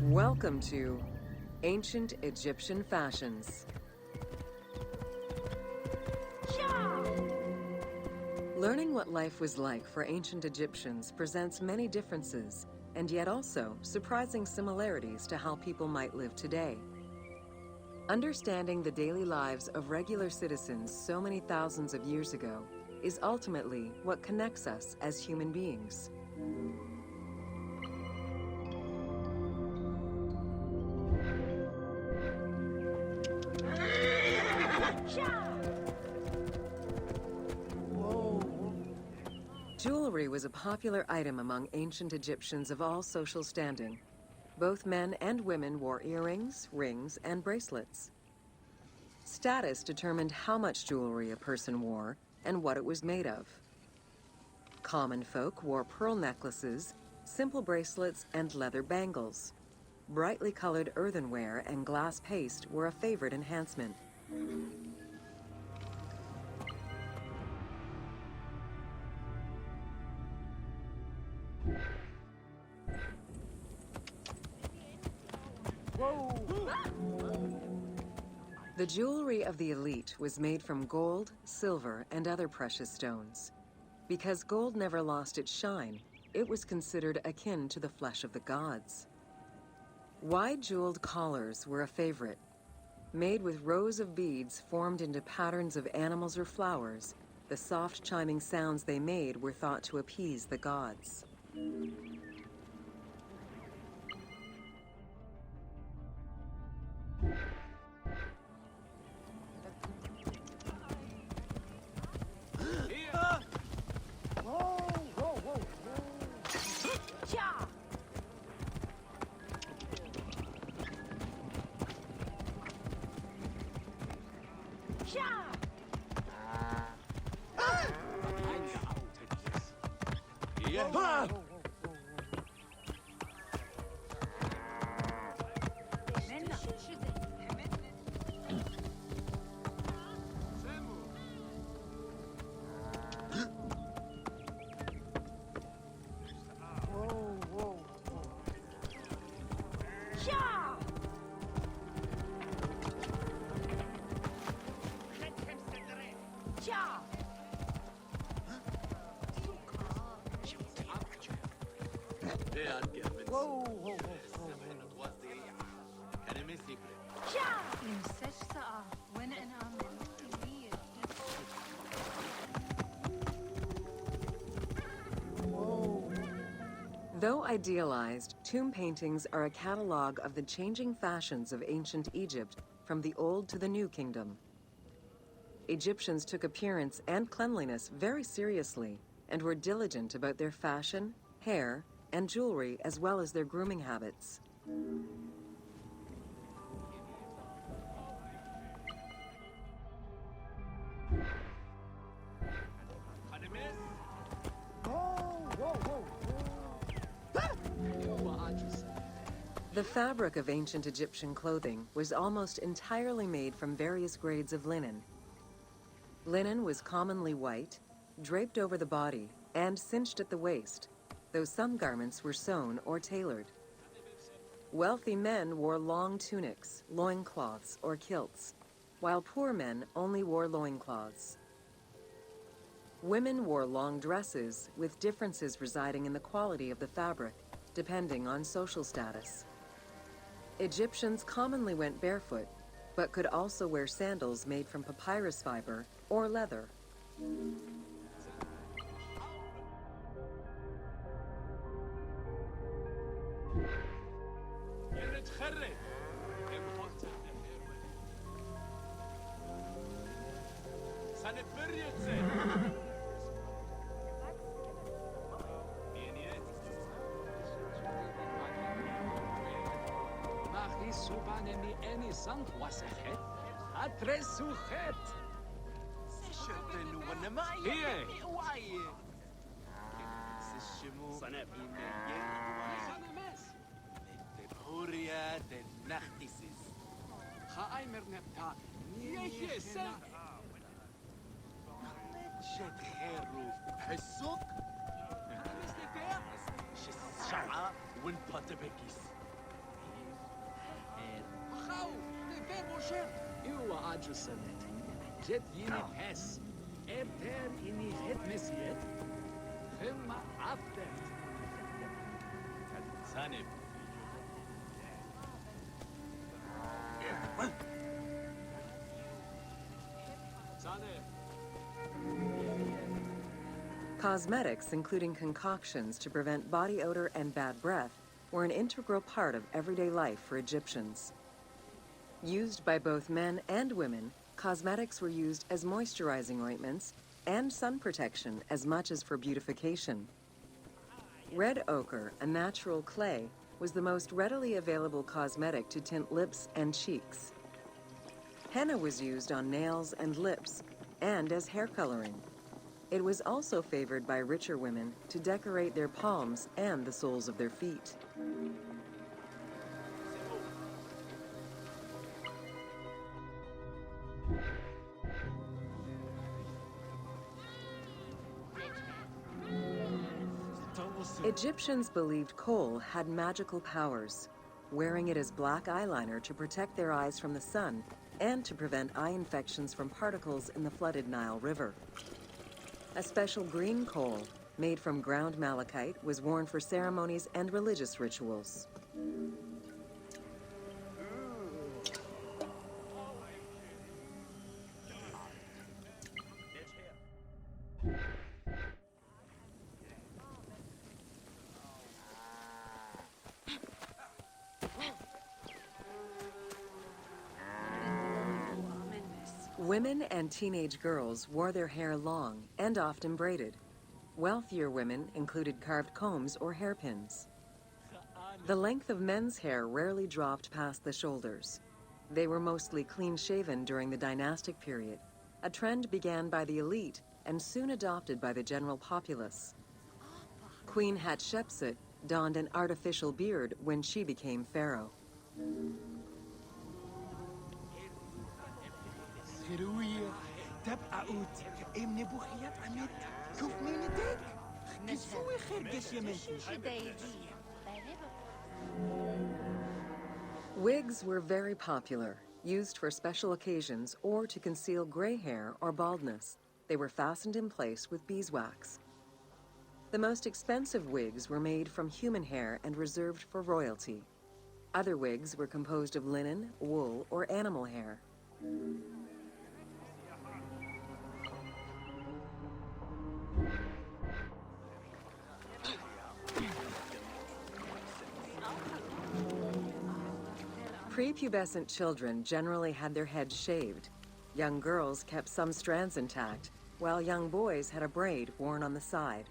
Welcome to Ancient Egyptian Fashions. Learning what life was like for ancient Egyptians presents many differences, and yet also surprising similarities to how people might live today. Understanding the daily lives of regular citizens so many thousands of years ago is ultimately what connects us as human beings. Jewelry was a popular item among ancient Egyptians of all social standing. Both men and women wore earrings, rings, and bracelets. Status determined how much jewelry a person wore and what it was made of. Common folk wore pearl necklaces, simple bracelets, and leather bangles. Brightly colored earthenware and glass paste were a favorite enhancement. The jewelry of the elite was made from gold, silver, and other precious stones. Because gold never lost its shine, it was considered akin to the flesh of the gods. Wide jeweled collars were a favorite. Made with rows of beads formed into patterns of animals or flowers, the soft chiming sounds they made were thought to appease the gods. Though idealized, tomb paintings are a catalog of the changing fashions of ancient Egypt from the Old to the New Kingdom. Egyptians took appearance and cleanliness very seriously and were diligent about their fashion, hair, and jewelry, as well as their grooming habits. The fabric of ancient Egyptian clothing was almost entirely made from various grades of linen. Linen was commonly white, draped over the body, and cinched at the waist, though some garments were sewn or tailored. Wealthy men wore long tunics, loincloths, or kilts, while poor men only wore loincloths. Women wore long dresses, with differences residing in the quality of the fabric, depending on social status. Egyptians commonly went barefoot, but could also wear sandals made from papyrus fiber or leather. Jet yeni pes. Erter ini hetmesiyet. Hemma after. Sanib. Cosmetics, including concoctions to prevent body odor and bad breath, were an integral part of everyday life for Egyptians. Used by both men and women, cosmetics were used as moisturizing ointments and sun protection as much as for beautification. Red ochre, a natural clay, was the most readily available cosmetic to tint lips and cheeks. Henna was used on nails and lips, and as hair coloring. It was also favored by richer women to decorate their palms and the soles of their feet. Egyptians believed kohl had magical powers, wearing it as black eyeliner to protect their eyes from the sun and to prevent eye infections from particles in the flooded Nile River. A special green kohl, made from ground malachite, was worn for ceremonies and religious rituals. Women and teenage girls wore their hair long and often braided. Wealthier women included carved combs or hairpins. The length of men's hair rarely dropped past the shoulders. They were mostly clean-shaven during the dynastic period, a trend began by the elite and soon adopted by the general populace. Queen Hatshepsut donned an artificial beard when she became pharaoh. Wigs were very popular, used for special occasions or to conceal gray hair or baldness. They were fastened in place with beeswax. The most expensive wigs were made from human hair and reserved for royalty. Other wigs were composed of linen, wool, or animal hair. Prepubescent children generally had their heads shaved. Young girls kept some strands intact, while young boys had a braid worn on the side.